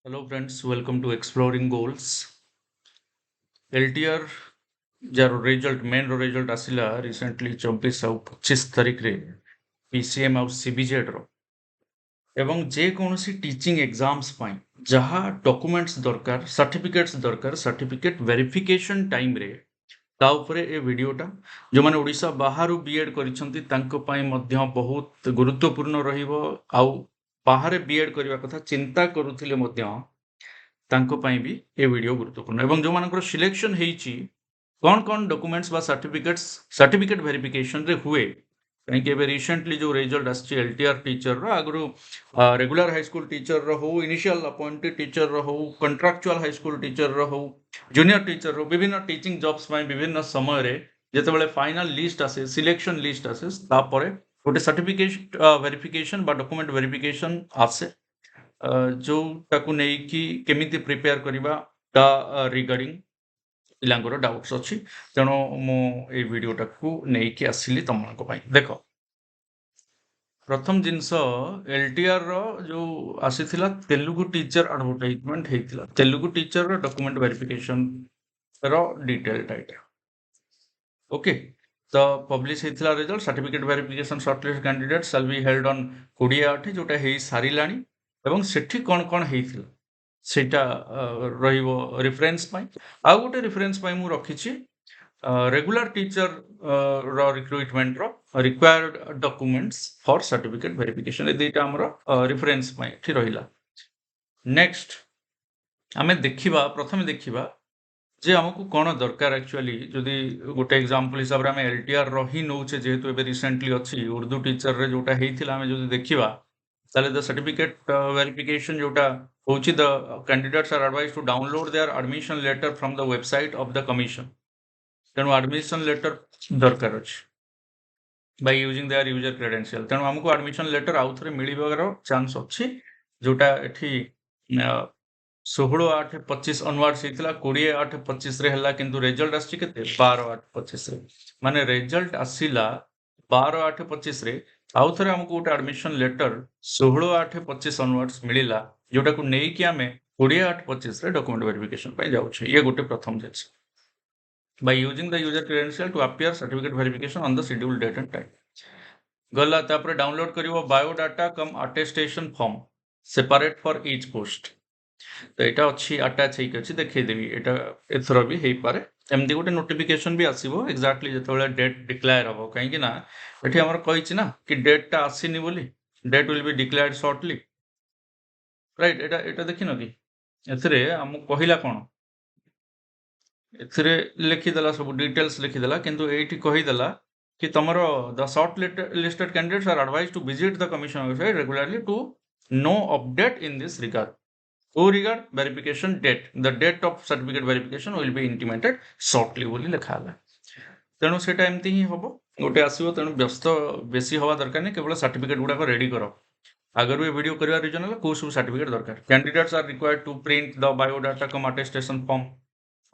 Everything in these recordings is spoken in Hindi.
Hello friends, welcome to Exploring Goals. LTR जार रिजल्ट मेन रिजल्ट आसिला रिसेंटली 24 और 25 तारिख रे PCM और CBZ रो एवं जे कोनोसी टीचिंग एग्जाम्स पाई जहा डॉक्यूमेंट्स दरकार सर्टिफिकेट वेरिफिकेशन टाइम रे ता उपरे ए वीडियोटा जो माने ओडिसा बाहरु बीएड करिसंती तांको पाई मध्य बहुत गुरुत्वपूर्ण रहिबो आउ बाहर बीएड करिवा कथा चिंता करूथिले मध्य तांको पाई भी ए वीडियो गुरुत्वपूर्ण एवं जो मानकर सिलेक्शन हेची कौन कौन डॉक्यूमेंट्स बा सर्टिफिकेट वेरिफिकेशन रे हुए कहीं के रिसेंटली जो रिजल्ट आछि एलटीआर टीचर रो आगरो रेगुलर हाई स्कूल टीचर रो हो इनिशियल अपॉइंटेड टीचर रो हो कंट्राक्चुअल हाई स्कूल टीचर रो हो जूनियर टीचर रो विभिन्न टीचिंग जॉब्स पाई विभिन्न समय रे जेतेबेले फाइनल लिस्ट आसे सिलेक्शन लिस्ट आसे तापरे गोटे सर्टिफिकेट वेरिफिकेशन बा डॉक्यूमेंट वेरिफिकेशन आसे जो ताकू नहीं कि केमिति प्रिपेयर करिबा ता रिगार्डिंग पिलांकर डाउट्स अच्छी तेणु मु ए वीडियोटा को नहीं कि आसिली तुमको पाई देख प्रथम जिनस एलटीआर रो जो आसीथिला तेलुगु टीचर एडवर्टाइजमेंट हेतिला तेलुगु टीचर रो डॉक्यूमेंट वेरिफिकेशन रो डिटेल टाइटा ओके तो पब्लिश हेतिला result certificate verification shortlist candidate shall be held on 28 जोटा हे सारिलाणी एवं सेठी कोन कोन हेतिला सेटा रहिबो रेफरेंस पाई आ गोटे रेफरेंस पाई मु रखिछि रेगुलर टीचर रो रिक्रुटमेंट रो required documents for certificate verification ए देटा हमरो रेफरेंस पाई ठी रहिला नेक्स्ट आमे देखिबा प्रथमे देखिबा जे हमकु कोन दरकार एक्चुअली जदि गोटे एग्जांपल हिसाब रे हमें एलटीआर रो ही नउछे जेहेतु एबे रिसेंटली अछि उर्दू टीचर रे जोटा हेतिला हमें जदि देखिबा ताले द सर्टिफिकेट वेरिफिकेशन जोटा होची the candidates are advised to download their admission letter from the website of the commission तेणु एडमिशन लेटर दरकार अछि by using their user credential तेणु हमको एडमिशन लेटर आउ थरे मिलिबार चांस अछि जोटा एठी 16/8/25 ऑनवर्ड्स हेतिला 20/8/25 रे हला किंतु रिजल्ट आछि केते 12/8/25 रे माने रिजल्ट आसिला 12/8/25 रे आउ थरे हमको गोटे एडमिशन लेटर 16/8/25 ऑनवर्ड्स मिलिला जोटा को नेई कि हमें 20/8/25 रे डॉक्यूमेंट वेरिफिकेशन पे जाउ छै ये गोटे प्रथम जे छै by using the user credential to appear certificate verification on the scheduled date and time गला तापर डाउनलोड करिवो biodata cum attestation form separate for each post तो एटा अच्छी अटैच हेक अछि देखै देबी एटा एथरो भी हेई पारे एमदी गोटे नोटिफिकेशन भी आसीबो एग्जैक्टली जतोले डेट डिक्लेयर हबो काहे कि ना एठी हमर कहिछि ना कि डेट टा आसीनी बोली date will be declared shortly right एटा एटा देखिनो कि एथरे हम कहिला कोन एथरे लिखिदेला सब डिटेल्स लिखिदेला किंतु एठी कहिदेला कि तमरो the shortlisted candidates are advised to visit the commission website regularly to know update in this regard who regard verification date the date of certificate verification will be intimated shortly बोली लिखा है तेणु सेटा एमती ही हबो गोटे आसीबो तेणु व्यस्त बेसी हवा दरकार नै केवल सर्टिफिकेट गुडा को रेडी करो अगर ये वीडियो करबा रीजन हला को सब सर्टिफिकेट दरकार candidates are required to print the biodata cum attestation form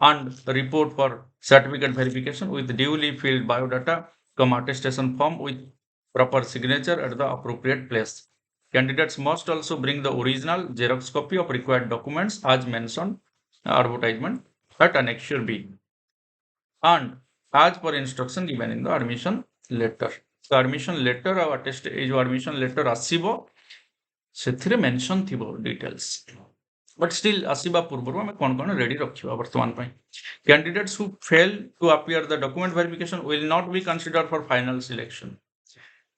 and report for certificate verification with duly filled biodata come attestation form with proper signature at the appropriate place. Candidates must also bring the original Xerox copy of required documents as mentioned advertisement at annexure B and as per instruction given in the admission letter. So admission letter or attest admission letter asibo सेथिरे मेंशन थिबो डिटेल्स बट स्टिल आसीबा पूर्व आम कौन कौन रेडी रखा वर्तमान candidates who fail to appear the document verification will not be considered for final selection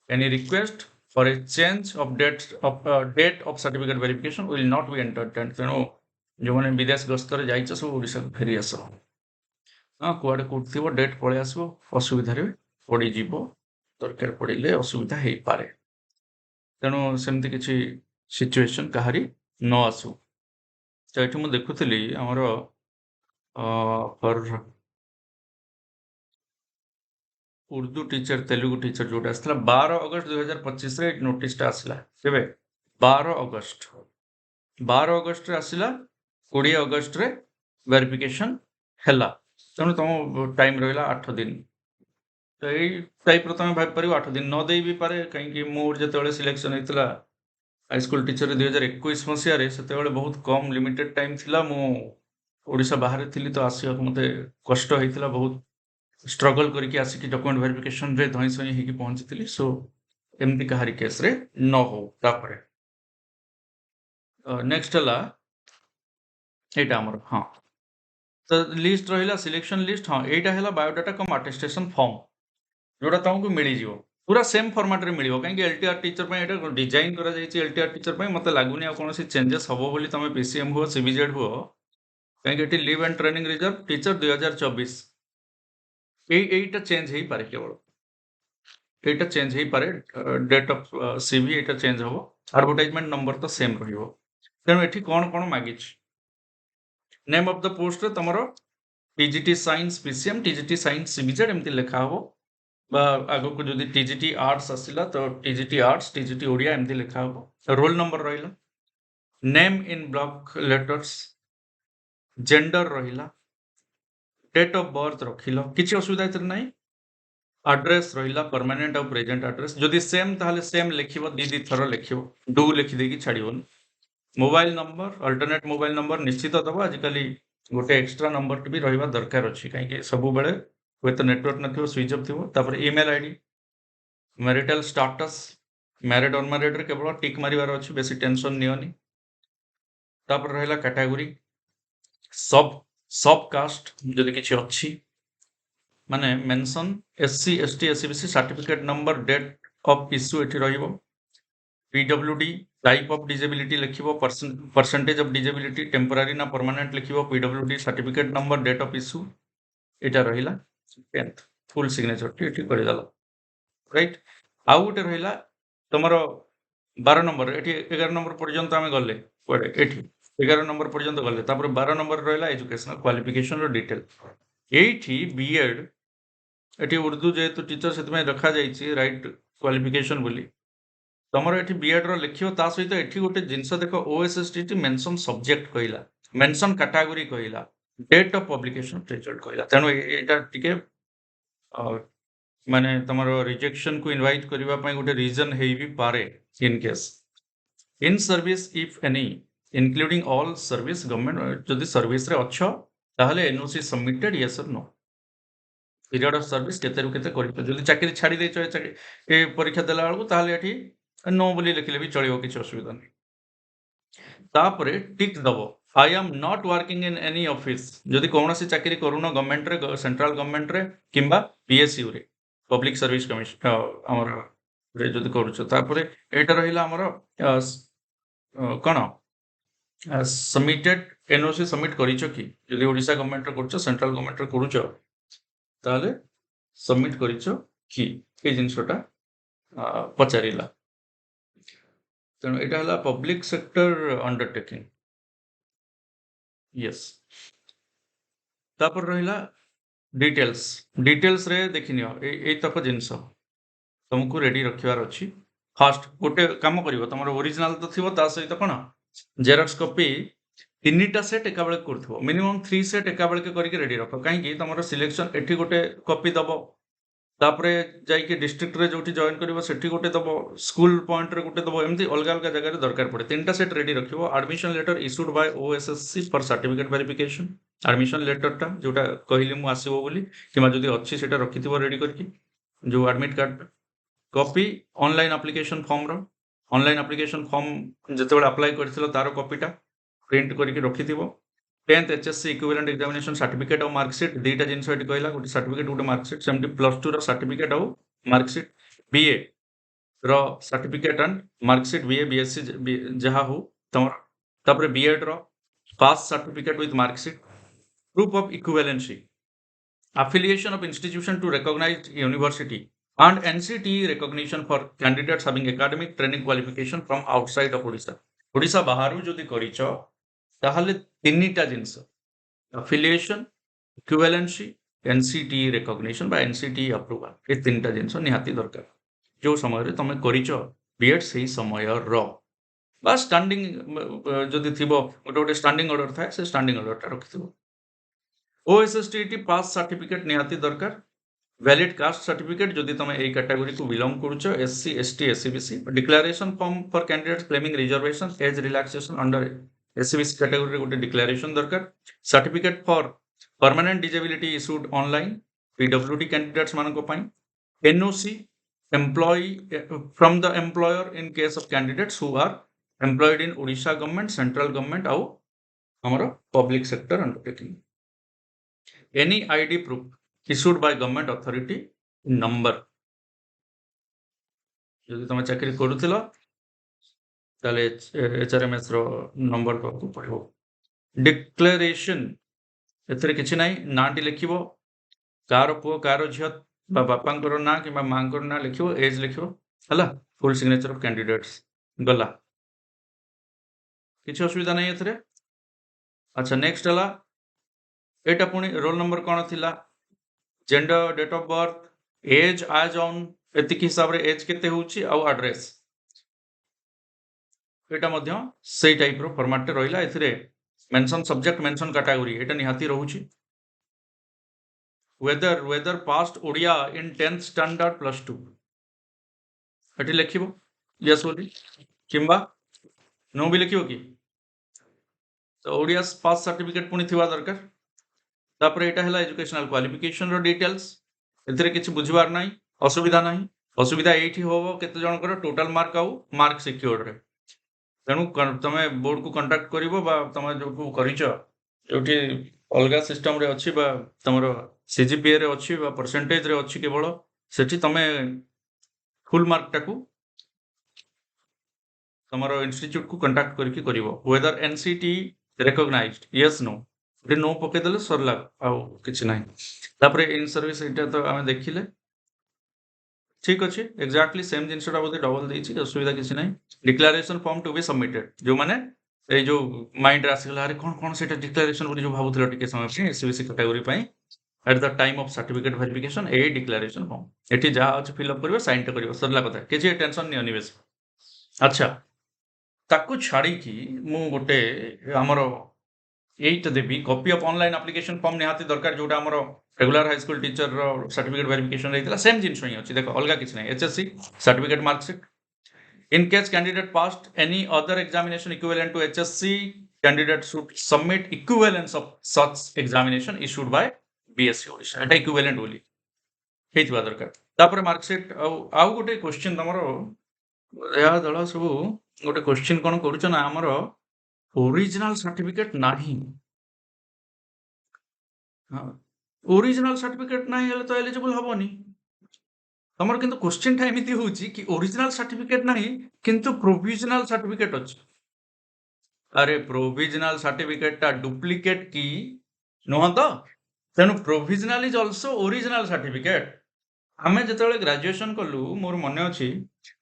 any request for a change of date of certificate verification will not be entertained तेणु जो मैंने विदेश गस्तर जाइछ सब ओडिसा को फेरी आस हाँ कुआडे कोड थिबो डेट पळे आसबो असुविधा रे पड़ी जीवो दरकार पड़िले असुविधा हेई पारे तेणु सेमती किछि सिचुएशन कहारी न आसू तो ये मुझे देखुली आमर for Urdu teacher Telugu teacher जोटा आसला 12 अगस्त 2025 रे नोटिस टा आसला केबे 12 अगस्त रे आसला 20 अगस्त रे वेरिफिकेशन हैला तेणु तुम टाइम रहिला 8 दिन तो यही टाइप रो तुम भाई परियो 8 दिन न देई भी पारे कहीं कि मोर जते सिलेक्शन हेतला हाईस्कूल टीचर 2021 मसीह से बहुत कम लिमिटेड टाइम थिला मु ओडिशा बाहर थी तो आसवा मत कष्ट होता बहुत स्ट्रगल करके आसिक डॉक्यूमेंट वेरिफिकेशन रे धई सई होगी पहुंची सो एमती कहारी केस रे न हो तापरे नेक्स्ट हला एटा हमर हाँ तो लिस्ट रहिला सिलेक्शन लिस्ट हाँ एटा हला बायोडाटा कम अटेस्टेशन फॉर्म जोटा तुमको मिल जिवो पूरा सेम फॉर्मेट रे मिलियो कहीं एलटीआर टीचर पे एटा डिजाइन करा जायछि एलटीआर टीचर पे मते लागुनी आ कोनोसी चेंजेस हबो बोली तमे पीसीएम हो सीबीजेड हो कहीं eighty leave and training reserve teacher 2024 Etah change हेई पारे केवल एटा चेंज हेई पारे डेट ऑफ सीवी एटा चेंज हबो एडवर्टाइजमेंट नंबर तो सेम रहिबो तेनु एठी कोन कोन मागिछ नेम ऑफ द पोस्ट रे तमरो TGT science PCM TGT science CBZ एमती लिखा हबो आग को जो टीजीटी आर्ट्स आसला तो टीजीटी आर्ट्स टीजीटी ओडिया एमती लिखा हबो रोल नंबर रहिला name in block letters gender रहिला डेट ऑफ बर्थ रखिलो किछि असुविधा इतर नाही एड्रेस रहिला परमानेंट और प्रेजेंट एड्रेस जदि सेम ताहले सेम लिखिबो दी थर लिखिबो डू लिखि देकी छाड़िबोन mobile number alternate mobile number निश्चित दबो आजिकली गोटे एक्स्ट्रा नंबर भी रहिबा दरकार अछि काहे सब बेले कोई तो नेटवर्क नथिबो स्विच ऑफ थिबो तापर email ID marital status married unmarried रे केवल टिक मारिबार अछि बेसी टेंशन नियोनी तापर रहिला कैटेगरी सब कास्ट जदि किछि अछि माने mention SC ST SEBC certificate number date of issue एठी रहिबो पीडब्ल्यूडी टाइप ऑफ डिजेबिलिटी लिखिबो परसेंटेज ऑफ डिजेबिलिटी टेम्पररी ना परमानेंट लिखिबो PWD certificate number date of issue एटा रहिला 10th फुल सिग्नेचर टी एठी करि दला राइट आ गुटे रहिला तमरो 12 नंबर एठी 11 नंबर पर्यंत आमे गले कोडे एठी 11 नंबर पर्यंत गले तापर 12 नंबर रहिला एजुकेशनल क्वालिफिकेशन रो डिटेल एठी बीएड एठी उर्दू जेतु टीचर सेतमे रखा जाईछि राइट क्वालिफिकेशन बोली तमरो एठी बीएड रो लिखियो ता सहित एठी गोटे जिंस देखो ओएसएसटी मेंशन सब्जेक्ट कहिला मेंशन कैटेगरी कहिला डेट ऑफ पब्लिकेशन रिजल्ट कहिला तेनो एटा टिके माने तमरो रिजेक्शन को इनवाइट करबा पय गोटे रीजन हेई भी पारे in case in service if any including all service government जदि सर्विस रे अच्छो ताहले एनओसी सबमिटेड यस और नो पीरियड ऑफ सर्विस केते रु केते करि जदि चाकरी छाडी देछो ए परीक्षा देला बेलू ताहले एठी नो बोली लिखले भी चलिबो किछ असुविधा नहीं तापरे टिक दबो I am not working in any office जदि कोनोसी चाकरी करूनो गवर्नमेंट रे सेंट्रल गवर्नमेंट रे किंबा पीएसयू रे पब्लिक सर्विस कमिशन हमर रे जदि करूछो तापरे एटा रहिला हमर कोन सबमिटेड एनओसी सबमिट करिछो कि जदि ओडिसा गवर्नमेंट रे करूछो सेंट्रल गवर्नमेंट रे करूछो ताले सबमिट करिछो कि ए जिंसटा पचारिला तेणु एटा हला पब्लिक सेक्टर अंडरटेकिंग यस तापर रहिला डिटेल्स रे देखिनियो ए तक जिंस तुमको रेडी रखिवार अछि फर्स्ट गोटे काम करिवो तमरो ओरिजिनल तो थिवो ता सहित कोन जेरॉक्स कॉपी तीनटा सेट एका बेले करथबो मिनिमम 3 सेट एका बेले के करके रेडी रखो काहे कि तमरो सिलेक्शन एठी गोटे कॉपी दबो तापरे जाई के डिस्ट्रिक्ट रे जोटी जॉइन करिवो सेठी गोटे दबो स्कूल पॉइंट रे गोटे दबो एमती अलग अलग जगह रे दरकार पड़े तीनटा सेट रेडी रखिवो admission letter issued by OSSC for certificate verification admission letter टा जोटा कहिली मु आसीबो बोली किमा जदी अच्छी सेटा रखिथिबो रेडी करके जो admit card copy online application form रो ऑनलाइन एप्लिकेशन फॉर्म जते बेला अप्लाई करथिलो तारो कॉपीटा प्रिंट करके रखिथिबो 10th HSC equivalent examination certificate और मार्कशीट दुईटा जिनस एटी कहला गोटे सर्टिफिकेट गोटे मार्कशीट सेमती +2 रो सर्टिफिकेट और मार्कशीट बीए रो certificate and marksheet BA BSc जहा हो तमर तापर बीएड रो pass certificate with marksheet proof of equivalency affiliation of institution to recognized university and NCT recognition for candidates having academic training qualification from outside of Odisha Odisha baharu jodi karicho ताहले तीनटा जिंस affiliation equivalency NCT recognition बा NCT approval ए तीनटा जिंस निहाती दरकार जो समय रे तमे करिचो बीएड सही समय रो बा स्टैंडिंग जदि थिबो गोटे स्टैंडिंग ऑर्डर थाए से स्टैंडिंग ऑर्डर टा रखिथिबो ओएसएसटी पास सर्टिफिकेट निहाती दरकार वैलिड कास्ट सर्टिफिकेट जदि तुम ए कैटेगरी को बिलोंग करुछ SC ST SEBC declaration form for candidates claiming reservation age relaxation under SEBC category गोटे डिक्लेरेशन दरकार certificate for permanent disability issued online PWD candidates मानक पई NOC employ from the employer in case of candidates who are employed in Odisha government central government आउ हमरो public sector undertaking any ID proof issued by government authority number जदि तुम चाकरी करूथिलो ताले एचआरएमएस रो नंबर को पड़ो डिक्लेरेशन एथरे किछि नै नाटी लिखिबो कार पुओ कार झियो बा बापांकर ना कि मांकर ना लिखिबो एज लिखिबो हला फुल सिग्नेचर ऑफ कैंडिडेट्स गला किछि असुविधा नै एथरे अच्छा नेक्स्ट हला एटा पुनी रोल नंबर कोन थिला gender date of birth age आज ऑन एतिक हिसाब रे एज केते होउची आ एड्रेस एटा मध्य सेही टाइप रो फॉर्मेट रहिला एथिरे मेंशन सब्जेक्ट मेंशन कैटेगरी एटा निहाती रहउची वेदर पास्ट ओडिया इन 10th स्टैंडर्ड +2 एटी लिखिबो यस बोली किंबा नो भी लिखिबो की तो ओडिया पास सर्टिफिकेट पुनी थिवा दरकार तापर एटा हला एजुकेशनल क्वालिफिकेशन रो डिटेल्स एथिरे किछि बुझबार नाही असुविधा एठी होबो केते जण कर टोटल मार्क आउ मार्क सिक्योर्ड रे तेणु तमे बोर्ड को कांटेक्ट करिवो बा तमे जो को करिचो जोठी अलगा सिस्टम रे अछि बा तमरो सीजीपीए रे अछि बा परसेंटेज रे अछि केवल सेठी तमे फुल मार्क टाकू तमरो इंस्टीट्यूट को कांटेक्ट करके करिवो whether NCT recognised yes no रे नो पके देले सरला आउ किछि नाही तापरे इन सर्विस एटा तो आमे देखिले ठीक अछि एग्जैक्टली सेम जिनसटा बोधे डबल देछि असुविधा किछि नाही declaration form to be submitted जो माने ए जो माइंड रासिगला अरे कोन कोन सेटा डिक्लेरेशन बोली जो भाबुथलो टिके समय पे एससीबीसी कैटेगरी पई at the time of certificate verification A declaration form एठी जा अछि फिल अप करबो साइन ट करबो सरला कथा किछि टेंशन नि अनिवेश अच्छा ताकू छाड़ी की मु गोटे हमरो एट देवी copy of online application form निहाती दरकार जोटा हमरो रेगुलर हाई स्कूल टीचर रो सर्टिफिकेट वेरिफिकेशन रहितला सेम जिंस ही अछि देखो अलगा किछ नै HSC certificate marksheet in case candidate passed any other examination equivalent to HSC candidate should submit equivalence of such examination issued by BSc Odisha Etah equivalent बोली हेतबा दरकार तापर मार्कशीट आउ गोटे क्वेश्चन तमरो या दळ सब गोटे क्वेश्चन कोन करूछ ना हमरो ओरिजिनल सर्टिफिकेट नाही हां ओरिजिनल सर्टिफिकेट नाही हेले तो एलिजिबल हबोनी तमर किंतु क्वेश्चन टा एमिति होउची कि ओरिजिनल सर्टिफिकेट नाही किंतु प्रोविजनल सर्टिफिकेट अछि अरे प्रोविजनल सर्टिफिकेट टा डुप्लीकेट की नोह तो तेनु provisional is also original certificate आमे जेतेबेले ग्रेजुएशन कलु मोर मन अछि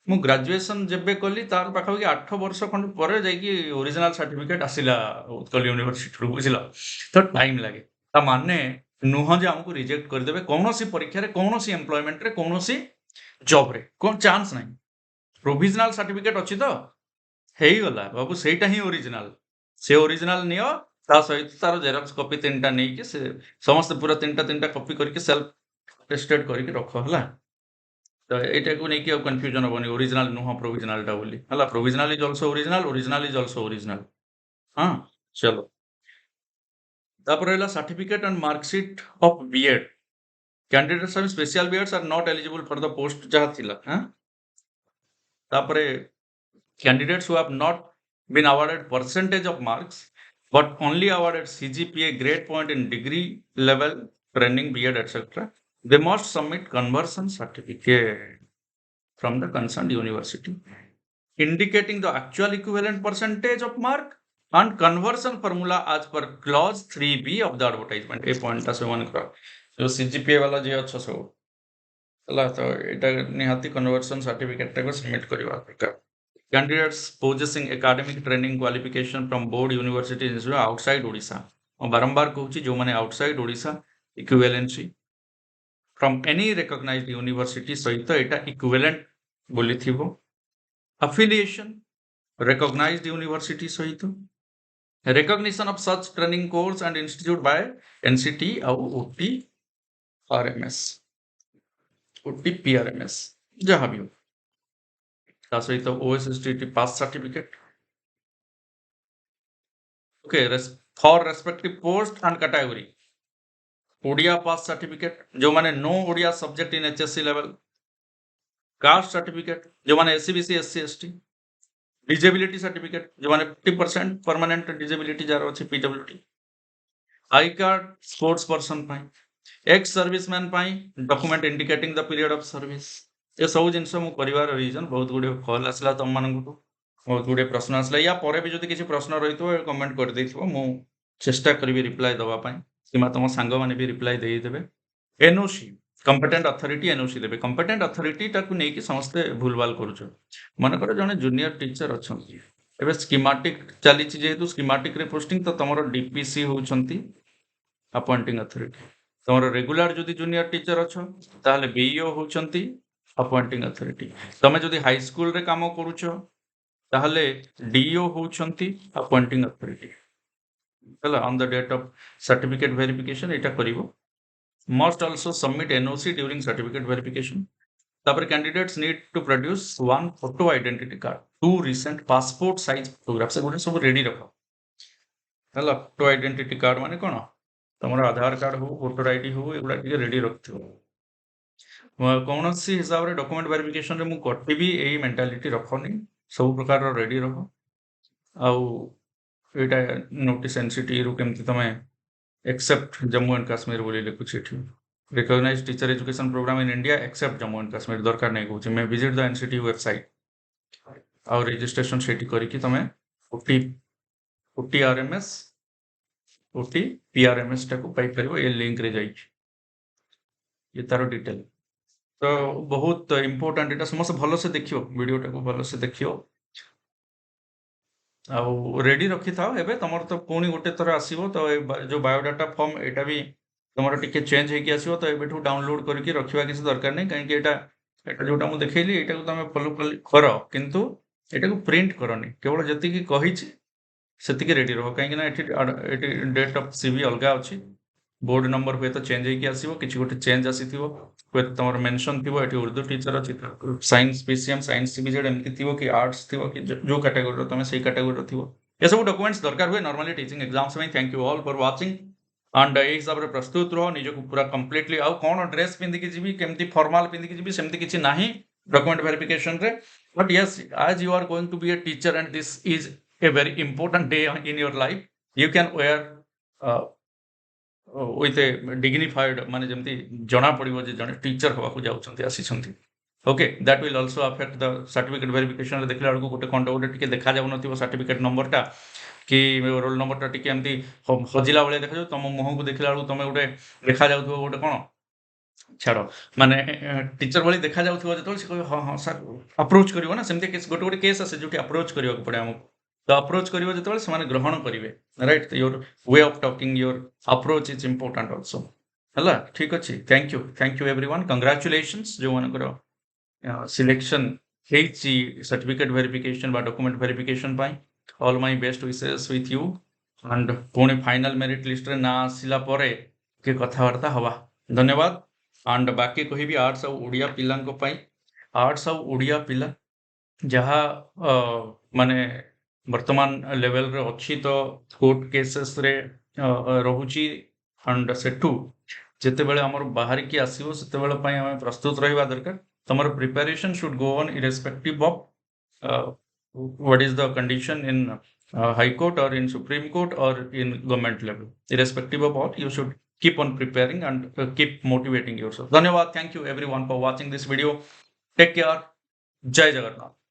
मु ग्रेजुएशन जेबे कली तार पाखा कि 8 वर्ष खंड परे जाई कि ओरिजिनल सर्टिफिकेट आसिला उत्कल यूनिवर्सिटी रू बुझिला तो टाइम लागे ता माने नुह जे हमको रिजेक्ट कर देबे कोनोसी परीक्षा रे कोनोसी एम्प्लॉयमेंट रे कोनोसी जॉब रे कोन चांस नाही प्रोविजनल सर्टिफिकेट अछि तो हेई गला बाबू सेटा ही ओरिजिनल से ओरिजिनल नियो ता सहित तार जेरॉक्स कॉपी तीनटा नै कि से समस्त पूरा तीनटा कॉपी करके सेल्फ टेस्टेड करके रखो हला तो एटा को नै कि कंफ्यूजन होबनी ओरिजिनल नुह प्रोविजनल टा बोली हला provisional is also original is also original हां चलो तापर हला certificate and marksheet of BEd candidates of special BEds are not eligible for the post जहा थिला हां तापर candidates who have not been awarded percentage of marks but only awarded CGPA grade point in degree level training BEd etc they must submit conversion certificate from the concerned university indicating the actual equivalent percentage of mark and conversion formula as per clause 3b of the advertisement a point ta seven kra जो CGPA वाला जे अच्छा सब हला तो एटा निहाती conversion certificate टा को सबमिट करबा दरकार candidates possessing academic training qualification from board university institute outside Odisha और बारंबार कहूची जो माने outside Odisha equivalency from any recognized university सहित एटा equivalent बोली थिबो affiliation recognized university सहित recognition of such training course and institute by NCT और OT RMS ओटी पीआरएमएस जहाँ भी हो ता सहित OSST pass certificate okay for respective post and category Odia pass certificate जो माने नो Odia subject in HSC level caste certificate जो माने SEBC SC ST disability certificate जो माने 50% परमानेंट डिजेबिलिटी जार अछि PWD I card sports person पाई एक्स सर्विसमैन पाई document indicating the period of service ये सब जिनस मु करिवार रीजन बहुत गुडे कॉल आसला तुम मानकु बहुत गुडे प्रश्न आसला या परे भी जदि किसी प्रश्न रहितो कमेंट कर देथिबो मु चेष्टा करबी रिप्लाई दवा पाई किमा तुम सांग माने भी रिप्लाई देई देबे एनओसी कंपिटेंट अथॉरिटी एनओसी देबे कंपिटेंट अथॉरिटी टाकु नै कि समस्त भूलभाल करूछ मन कर जने जूनियर टीचर अछंती एबे स्कीमेटिक चली जेहेतु स्कीमेटिक रे पोस्टिंग तो तमरो डीपीसी होउछंती अपॉइंटिंग अथॉरिटी तमरो रेगुलर जदि जूनियर टीचर अछ ताले बीईओ होउछंती अपॉइंटिंग अथॉरिटी तमे जदि हाई स्कूल रे काम करूछ ताले डीईओ होउछंती अपॉइंटिंग अथॉरिटी हला on the date of certificate verification एटा करिवो must also submit NOC during certificate verification. तापर candidates need to produce one photo identity card, two recent passport size photographs एगुडे सब रेडी रखो हला फोटो आइडेंटिटी कार्ड माने कोन तमरो आधार कार्ड हो वोटर आईडी हो एगुडा टिके रेडी रखथियो कौनसी हिसाब रे डॉक्यूमेंट वेरिफिकेशन रे मु कटि भी एई मेंटालिटी रखोनी सब प्रकार रो रेडी रखो आउ एटा नोटिस एनसीटी रो केमति तमे except Jammu and Kashmir बोली लिखुछि एठी recognized teacher education program in India except Jammu and Kashmir दरकार नै कहूछि मैं visit the NCT website और registration सेठी करी कि तमे OT RMS OT PRMS टाको पाई परिबो ए लिंक रे जाई ये तारो डिटेल तो बहुत इंपोर्टेंट एटा समस्त भलो से देखियो वीडियो टाको भलो से देखियो आउ रेडी रखी थाओ एबे तमर तो पुणी गोटे थर आसीबो तो जो बायोडाटा फॉर्म एटा भी तमर टिके चेंज हेकी आसीबो तो एबेठू डाउनलोड करके रखिबा किसी दरकार नै काहे कि एटा जोटा मु देखैली एटा को तमे फॉलो करो किंतु एटा को प्रिंट करनी केवल जति की कहिछि सेति के रेडी रहो काहे कि ना एटी डेट ऑफ सीवी अलगा अछि बोर्ड नंबर हुए तो चेंज हेकी आसीबो किछि गोटे चेंज आसीथिबो हुए तमर मेंशन थिबो एटी उर्दू टीचर अछि साइंस पीसीएम साइंस सीबीजेड एमती थिबो कि आर्ट्स थिबो कि जो कैटेगरी रो तमे सेही कैटेगरी रो थिबो ये सब डॉक्यूमेंट्स दरकार हुए नॉर्मली टीचिंग एग्जाम्स में thank you all for watching and ए हिसाब रे प्रस्तुत रहो निजो को पूरा कंप्लीटली आउ कोन ड्रेस पिंदी कि जीबी केमती फॉर्मल पिंदी कि जीबी सेमती किछि नाही डॉक्यूमेंट वेरिफिकेशन रे but yes as you are going to be a teacher and this is a very important day in your life you can wear with a dignified माने जमती जना पड़िबो जे जने टीचर होबा को जाउछंती आसीछंती okay that will also affect the certificate verification रे देखला को गोटे कंट गोटे टिके देखा जाउ नथिबो सर्टिफिकेट नंबर टा कि रोल नंबर टा टिके एमती हजिला बळे देखा जाउ तम मुह को देखला तमे गोटे देखा जाउथबो गोटे कोन छाड़ो माने टीचर बळे देखा जाउथबो जतोल से कहि हां हां सर अप्रोच करिवो ना सेमते केस गोटे गोटे केस आसे जोटी अप्रोच करिवो को पड़े हमको तो अप्रोच करिवो जतोल से माने ग्रहण करिवे right your way of talking your approach is important also हला ठीक अछि थैंक यू एवरीवन कांग्रेचुलेशंस जो मन करो सिलेक्शन हेची सर्टिफिकेट वेरिफिकेशन बा document verification pi all my best wishes with you and Pune final merit list रे ना आसिला परे के कथा वार्ता हवा धन्यवाद एंड बाकी कहि भी आर्ट्स और ओडिया पिलां को पाई आर्ट्स और ओडिया पिला जहा माने वर्तमान लेवल रे अछि तो कोर्ट केसेस रे रहुची एंड सेठू जेते बेले हमर बाहर की आसीबो सेते बेले पई हम प्रस्तुत रहिबा दरकार तमर preparation should go on irrespective of what is the condition in high court और इन सुप्रीम कोर्ट और in government level irrespective of all you should keep on preparing and keep motivating yourself. Dhanyawad. Thank you everyone for watching this video. Take care. Jai Jagannath.